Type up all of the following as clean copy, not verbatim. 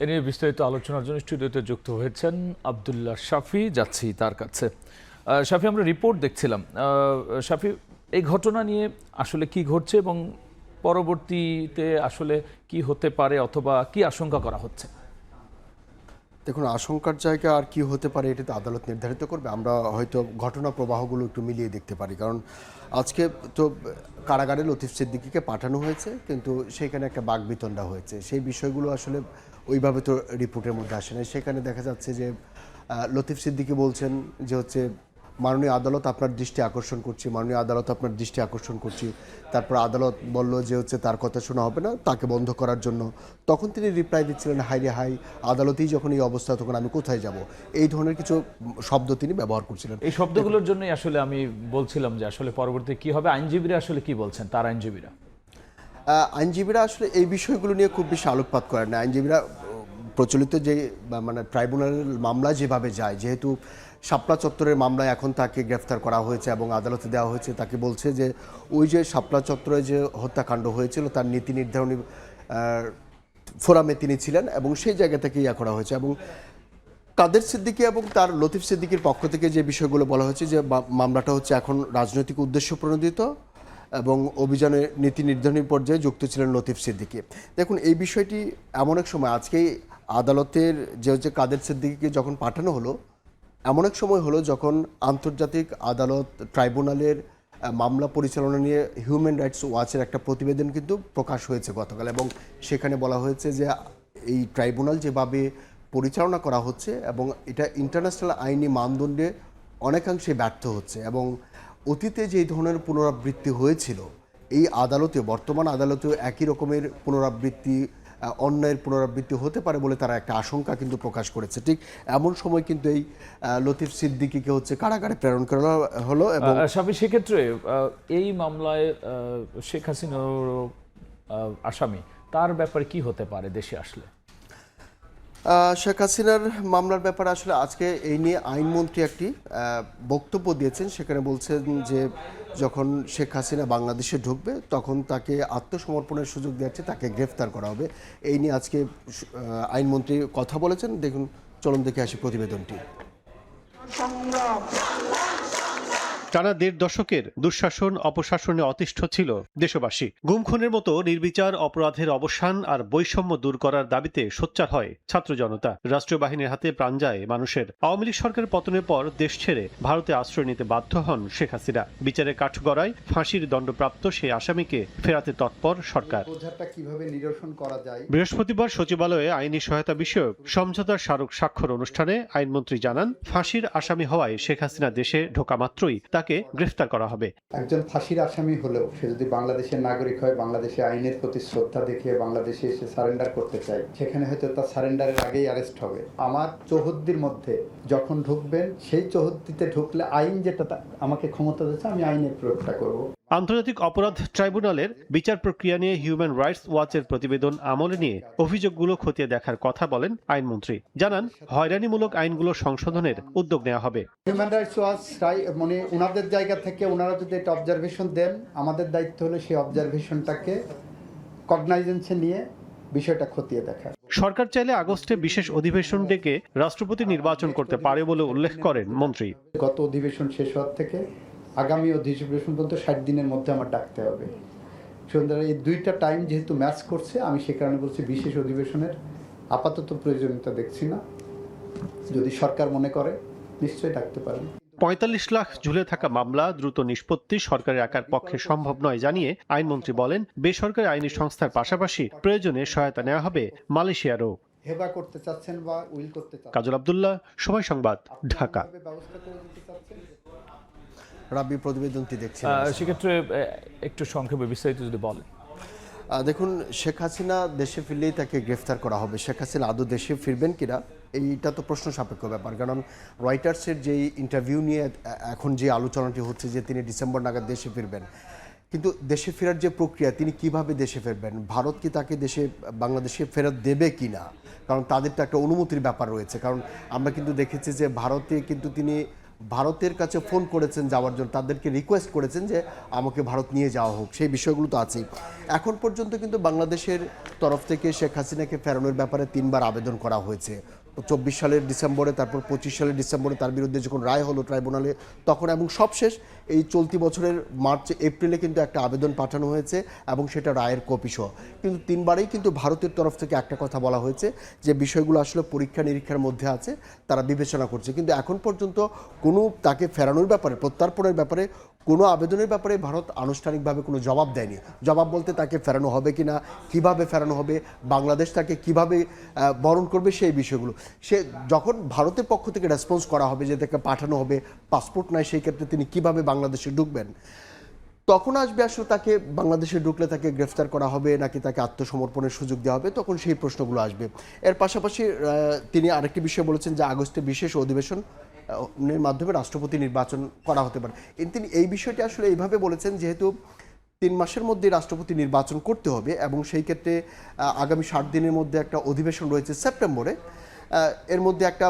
এ নিয়ে বিস্তারিত আলোচনার জন্য স্টুডিওতে যুক্ত হয়েছেন আব্দুল্লাহ শাফি। যাচ্ছি তার কাছে। শাফি, আমরা রিপোর্ট দেখছিলাম। শাফি, এই ঘটনা নিয়ে আসলে কি ঘটছে এবং পরবর্তীতে আসলে কি হতে পারে অথবা কি আশঙ্কা করা হচ্ছে? দেখুন, আশঙ্কার জায়গা আর কি হতে পারে এটা তো আদালত নির্ধারিত করবে। আমরা হয়তো ঘটনা প্রবাহগুলো একটু মিলিয়ে দেখতে পারি, কারণ আজকে তো কারাগারে লতিফ সিদ্দিকীকে পাঠানো হয়েছে, কিন্তু সেখানে একটা বাকবিতণ্ডা হয়েছে। সেই বিষয়গুলো আসলে ওইভাবে তো রিপোর্টের মধ্যে আসে না। সেখানে দেখা যাচ্ছে যে লতিফ সিদ্দিকী বলছেন যে হচ্ছে, মাননীয় আদালত আপনার দৃষ্টি আকর্ষণ করছি, মাননীয় আদালত আপনার দৃষ্টি আকর্ষণ করছি। তারপর আদালত বলল যে হচ্ছে তার কথা শোনা হবে না, তাকে বন্ধ করার জন্য। তখন তিনি রিপ্লাই দিচ্ছিলেন, হাই রে হাই, আদালতেই যখন এই অবস্থা তখন আমি কোথায় যাব, এই ধরনের কিছু শব্দ তিনি ব্যবহার করছিলেন। এই শব্দগুলোর জন্যই আসলে আমি বলছিলাম যে আসলে পরবর্তীতে কি হবে। আইনজীবীরা আসলে কি বলছেন, তার আইনজীবীরা আসলে এই বিষয়গুলো নিয়ে খুব বেশি আলোকপাত করেন না। আইনজীবীরা প্রচলিত যে মানে ট্রাইব্যুনালের মামলা যেভাবে যায়, যেহেতু শাপলা চত্বরের মামলায় এখন তাকে গ্রেফতার করা হয়েছে এবং আদালতে দেওয়া হয়েছে, তাকে বলছে যে ওই যে শাপলা চত্বরে যে হত্যাকাণ্ড হয়েছিল তার নীতি নির্ধারণী ফোরামে তিনি ছিলেন এবং সেই জায়গা থেকে ইয়া করা হয়েছে। এবং কাদের সিদ্দিকী এবং তার লতিফ সিদ্দিকীর পক্ষ থেকে যে বিষয়গুলো বলা হয়েছে যে মামলাটা হচ্ছে এখন রাজনৈতিক উদ্দেশ্য প্রণোদিত এবং অভিযানের নীতি নির্ধারণী পর্যায়ে যুক্ত ছিলেন লতিফ সিদ্দিকী। দেখুন, এই বিষয়টি এমন এক সময়, আজকেই আদালতের যে হচ্ছে কাদের সিদ্দিকীকে যখন পাঠানো হলো, এমন এক সময় হলো যখন আন্তর্জাতিক আদালত ট্রাইব্যুনালের মামলা পরিচালনা নিয়ে হিউম্যান রাইটস ওয়াচের একটা প্রতিবেদন কিন্তু প্রকাশ হয়েছে গতকাল, এবং সেখানে বলা হয়েছে যে এই ট্রাইব্যুনাল যেভাবে পরিচালনা করা হচ্ছে এবং এটা ইন্টারন্যাশনাল আইনি মানদণ্ডে অনেকাংশে ব্যর্থ হচ্ছে, এবং অতীতে যে ধরনের পুনরাবৃত্তি হয়েছিল এই আদালতে, বর্তমান আদালতেও একই রকমের পুনরাবৃত্তি, অন্যায়ের পুনরাবৃত্তি হতে পারে বলে তারা একটা আশঙ্কা কিন্তু প্রকাশ করেছে। ঠিক এমন সময় কিন্তু এই লতিফ সিদ্দিকীকে হচ্ছে কারাগারে প্রেরণ করা হলো। এবং শাফি, সেক্ষেত্রে এই মামলায় শেখ হাসিনার আসামি, তার ব্যাপারে কি হতে পারে দেশে আসলে? শেখ হাসিনার মামলার ব্যাপারে আসলে আজকে এই নিয়ে আইনমন্ত্রী একটি বক্তব্য দিয়েছেন। সেখানে বলছেন যে যখন শেখ হাসিনা বাংলাদেশে ঢুকবে তখন তাকে আত্মসমর্পণের সুযোগ দেওয়া হচ্ছে, তাকে গ্রেফতার করা হবে। এই নিয়ে আজকে আইনমন্ত্রী কথা বলেছেন। দেখুন, চলুন দেখে আসি প্রতিবেদনটি। টানা ১.৫ দশকের দুঃশাসন অপশাসনে অতিষ্ঠ ছিল দেশবাসী। গুম খুনের মতো নির্বিচার অপরাধের অবসান আর বৈষম্য দূর করার দাবিতে সোচ্চার হয় ছাত্র জনতা। রাষ্ট্রীয় বাহিনীর হাতে প্রাণ যায় মানুষের। আওয়ামী লীগ সরকারের পতনের পর দেশ ছেড়ে ভারতে আশ্রয় নিতে বাধ্য হন শেখ হাসিনা। বিচারের কাঠগড়ায় ফাঁসির দণ্ডপ্রাপ্ত সেই আসামিকে ফেরাতে তৎপর সরকার। বৃহস্পতিবার সচিবালয়ে আইনি সহায়তা বিষয়ক সমঝোতার স্মারক স্বাক্ষর অনুষ্ঠানে আইনমন্ত্রী জানান, ফাঁসির আসামি হওয়ায় শেখ হাসিনা দেশে ঢোকা মাত্রই তাকে গ্রেফতার করা হবে। একজন ফাঁসির আসামি হলেও সে যদি বাংলাদেশের নাগরিক হয়, বাংলাদেশে আইনের প্রতি শ্রদ্ধা দেখিয়ে বাংলাদেশে এসে সারেন্ডার করতে চায়, সেখানে হয়তো তার সারেন্ডারের আগেই অ্যারেস্ট হবে। আমার চৌহদ্দির মধ্যে যখন ঢুকবেন, সেই চৌহদ্দিতে ঢুকলে আইন যেটা আমাকে ক্ষমতা দিচ্ছে, আমি আইনের প্রয়োগটা করব। আন্তর্জাতিক অপরাধ ট্রাইব্যুনালের বিচার প্রক্রিয়া নিয়ে হিউম্যান রাইটস ওয়াচের প্রতিবেদন আমলে নিয়ে অভিযোগগুলো খতিয়ে দেখার কথা বলেন আইনমন্ত্রী। জানান, হয়রানিমূলক আইনগুলো সংশোধনের উদ্যোগ নেওয়া হবে। হিউম্যান রাইটস ওয়াচ মানে ওনাদের জায়গা থেকে ওনারা যদি একটা অবজারভেশন দেন, আমাদের দায়িত্ব হলো সেই অবজারভেশনটাকে কগনাইজেন্সে নিয়ে বিষয়টা খতিয়ে দেখা। সরকার চাইলে আগস্টে বিশেষ অধিবেশন ডেকে রাষ্ট্রপতি নির্বাচন করতে পারে বলে উল্লেখ করেন মন্ত্রী। গত অধিবেশন শেষ হওয়ার থেকে আগামী অধিবেশন পর্যন্ত 60 দিনের মধ্যে আমার ডাকতে হবে। সন্ধ্যায় এই দুইটা টাইম যেহেতু ম্যাচ করছে, আমি সে কারণে বলছি বিশেষ অধিবেশনের আপাতত প্রয়োজনীয়তা দেখছি না। যদি সরকার মনে করে নিশ্চয়ই ডাকতে পারেন। ৪৫ লাখ ঝুলে থাকা মামলা দ্রুত নিষ্পত্তি সরকারের একার পক্ষে সম্ভব নয় জানিয়ে আইনমন্ত্রী বলেন, বেসরকারি আইনি সংস্থার পাশাপাশি প্রয়োজনে সহায়তা নেওয়া হবে মালয়েশিয়ারও। হেবা করতে চাচ্ছেন বা উইল করতে চাচ্ছেন। কাজল আব্দুল্লাহ, সময় সংবাদ, ঢাকা। রাব্বি, প্রতিবেদনটি দেখছি। সেক্ষেত্রে একটু সংক্ষেপে বিস্তারিত যদি বলেন। দেখুন, শেখ হাসিনা দেশে ফিরলেই তাকে গ্রেফতার করা হবে। শেখ হাসিনা আদৌ দেশে ফিরবেন কিনা এইটা তো প্রশ্ন সাপেক্ষ ব্যাপার, কারণ রয়টার্সের যেই ইন্টারভিউ নিয়ে এখন যে আলোচনাটি হচ্ছে যে তিনি ডিসেম্বর নাগাদ দেশে ফিরবেন, কিন্তু দেশে ফেরার যে প্রক্রিয়া, তিনি কিভাবে দেশে ফিরবেন, ভারত কি তাকে বাংলাদেশে ফেরত দেবে কি না, কারণ তাদের তো একটা অনুমতির ব্যাপার রয়েছে। কারণ আমরা কিন্তু দেখেছি যে ভারতে কিন্তু তিনি ভারতের কাছে ফোন করেছেন যাওয়ার জন্য, তাদেরকে রিকোয়েস্ট করেছেন যে আমাকে ভারত নিয়ে যাওয়া হোক, সেই বিষয়গুলো তো আছেই। এখন পর্যন্ত কিন্তু বাংলাদেশের তরফ থেকে শেখ হাসিনাকে ফেরানোর ব্যাপারে 3বার আবেদন করা হয়েছে। 24 সালের ডিসেম্বরে, তারপর 25 সালের ডিসেম্বরে তার বিরুদ্ধে যখন রায় হলো ট্রাইব্যুনালে তখন, এবং সবশেষ এই চলতি বছরের মার্চ এপ্রিলে কিন্তু একটা আবেদন পাঠানো হয়েছে এবং সেটা রায়ের কপি সহ। কিন্তু 3বারেই কিন্তু ভারতের তরফ থেকে একটা কথা বলা হয়েছে যে বিষয়গুলো আসলে পরীক্ষা নিরীক্ষার মধ্যে আছে, তারা বিবেচনা করছে। কিন্তু এখন পর্যন্ত কোনো তাকে ফেরানোর ব্যাপারে, প্রত্যর্পণের ব্যাপারে কোনো আবেদনের ব্যাপারে ভারত আনুষ্ঠানিকভাবে কোনো জবাব দেয়নি। জবাব বলতে তাকে ফেরানো হবে কি না, কীভাবে ফেরানো হবে, বাংলাদেশ তাকে কীভাবে বরণ করবে, সেই বিষয়গুলো সে যখন ভারতের পক্ষ থেকে রেসপন্স করা হবে যে তাকে পাঠানো হবে, পাসপোর্ট নাই, সেই ক্ষেত্রে তিনি কিভাবে বাংলাদেশে ঢুকবেন, তখন আসবে আসলে তাকে বাংলাদেশে ঢুকলে তাকে গ্রেফতার করা হবে নাকি তাকে আত্মসমর্পণের সুযোগ দেওয়া হবে, তখন সেই প্রশ্নগুলো আসবে। এর পাশাপাশি তিনি আরেকটি বিষয় বলেছেন যে আগস্টে বিশেষ অধিবেশন এর মাধ্যমে রাষ্ট্রপতি নির্বাচন করা হতে পারে। তিনি এই বিষয়টি আসলে এইভাবে বলেছেন যেহেতু 3 মাসের মধ্যে রাষ্ট্রপতি নির্বাচন করতে হবে এবং সেই ক্ষেত্রে আগামী 60 দিনের মধ্যে একটা অধিবেশন রয়েছে সেপ্টেম্বরে, এর মধ্যে একটা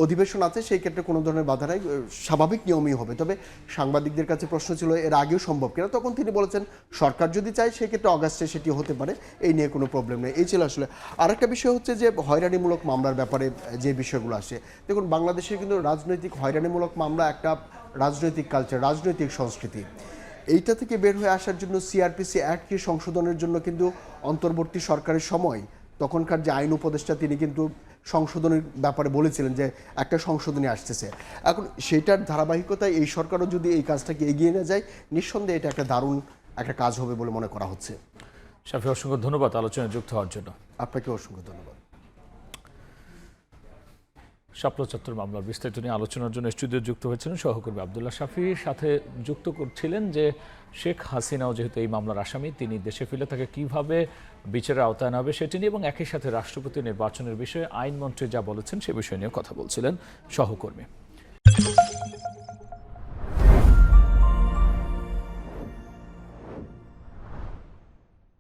অধিবেশন আছে, সেই ক্ষেত্রে কোনো ধরনের বাধা নাই, স্বাভাবিক নিয়মই হবে। তবে সাংবাদিকদের কাছে প্রশ্ন ছিল এর আগেও সম্ভব কিনা, তখন তিনি বলেছেন সরকার যদি চায় সেই ক্ষেত্রে অগাস্টে সেটি হতে পারে, এই নিয়ে কোনো প্রবলেম নেই। এই ছিল আসলে। আরেকটা বিষয় হচ্ছে যে হয়রানিমূলক মামলার ব্যাপারে যে বিষয়গুলো আসে, দেখুন বাংলাদেশের কিন্তু রাজনৈতিক হয়রানিমূলক মামলা একটা রাজনৈতিক কালচার, রাজনৈতিক সংস্কৃতি। এইটা থেকে বের হয়ে আসার জন্য সিআরপিসি অ্যাক্টকে সংশোধনের জন্য কিন্তু অন্তর্বর্তী সরকারের সময় তখনকার যে আইন উপদেষ্টা তিনি কিন্তু সংশোধনের ব্যাপারে বলেছিলেন যে একটা সংশোধনী আসতেছে। এখন সেটার ধারাবাহিকতায় এই সরকারও যদি এই কাজটাকে এগিয়ে নিয়ে যায়, নিঃসন্দেহে এটা একটা দারুণ একটা কাজ হবে বলে মনে করা হচ্ছে। শাফি, অসংখ্য ধন্যবাদ আলোচনায় যুক্ত হওয়ার জন্য। আপনাকে অসংখ্য ধন্যবাদ। শাপলা চত্বর মামলার বিস্তারিত নিয়ে আলোচনার জন্য স্টুডিও যুক্ত হয়েছিলেন সহকর্মী আব্দুল্লাহ শাফি। সাথে যুক্ত করছিলেন যে শেখ হাসিনাও যেহেতু এই মামলার আসামি, তিনি দেশে ফিরে তাকে কিভাবে বিচারের আওতায় আনা হবে সেটি নিয়ে, এবং একই সাথে রাষ্ট্রপতি নির্বাচনের বিষয়ে আইনমন্ত্রী যা বলেছেন সে বিষয় নিয়ে কথা বলছিলেন সহকর্মী।